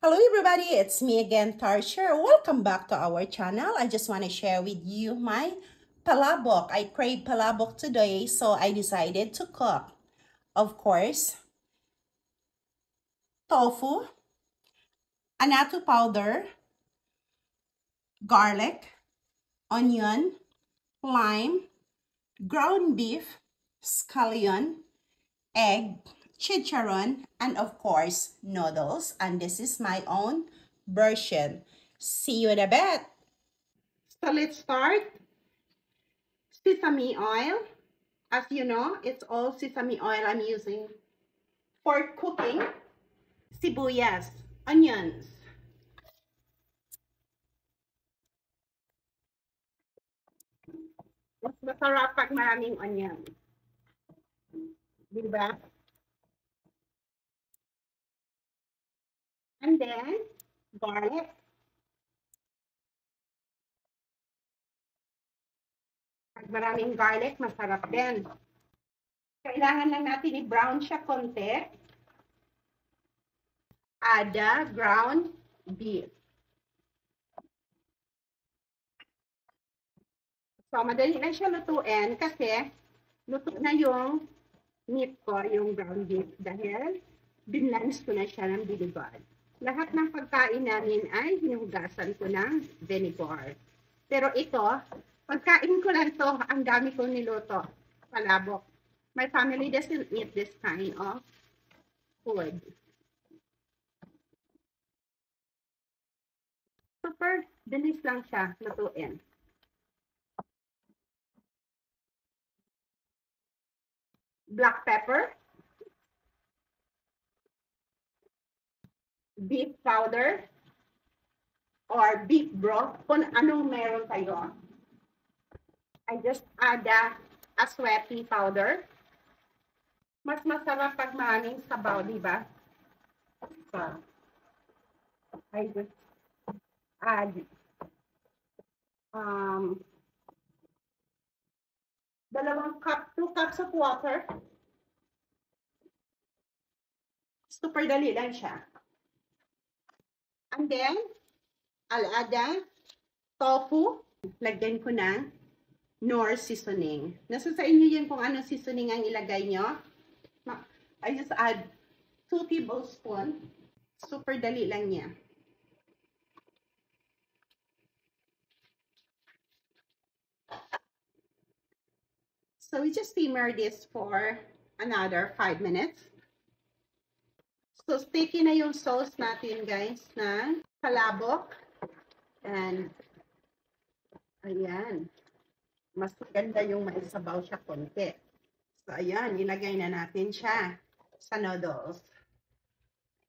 Hello everybody, it's me again, Tarsha. Welcome back to our channel. I just want to share with you my palabok. I crave palabok today, so I decided to cook. Of course, tofu, annatto powder, garlic, onion, lime, ground beef, scallion, egg, chicharron, and of course, noodles. And this is my own version. See you in a bit. So let's start. Sesame oil. As you know, it's all sesame oil I'm using for cooking. Sibuyas, onions. Mas masarap pag maraming onion. Diba? And then, garlic. Pag maraming garlic, masarap din. Kailangan lang natin i-brown siya konti. Ada ground beef. So, madali lang siya lutuin kasi luto na yung meat ko, yung ground beef. Dahil binlance ko na siya ng vinegar. Lahat ng pagkain namin ay hinugasan ko ng vinegar. Pero ito, pagkain ko lang to, ang dami kong niluto. Palabok. My family doesn't eat this kind of food. Super bilis lang siya lutuin. Black pepper. Beef powder. Or beef broth. Kung anong meron kayo. I just add a sweaty powder. Mas masarap pag maraming sabaw, diba? So, I just add 2 cups of water. Super dali lang siya. And then, I'll add tofu. Lagyan ko ng Knorr seasoning. Nasa sa inyo yun kung anong seasoning ang ilagay nyo. I just add 2 tablespoons. Super dali lang niya. So we just simmer this for another 5 minutes. So sticky na yung sauce natin guys na palabok. And ayan. Mas maganda yung maisabaw siya konti. So ayan, ilagay na natin siya sa noodles.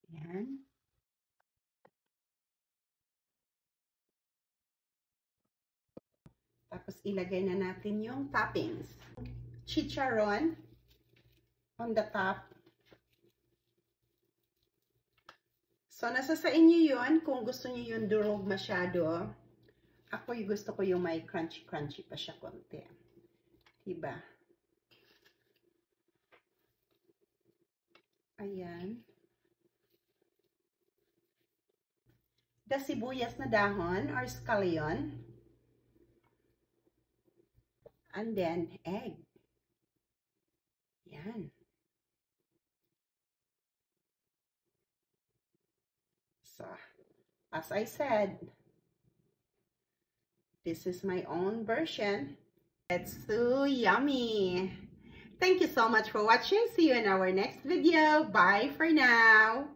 Ayan. Tapos ilagay na natin yung toppings. Chicharron on the top. So nasa sa inyo yun kung gusto niyo yung durog masyado. Ako yung gusto ko yung may crunchy pa siya konti. Diba? Ayan. The sibuyas na dahon or scallion. And then, egg. Yan. So, as I said, this is my own version. It's so yummy. Thank you so much for watching. See you in our next video. Bye for now.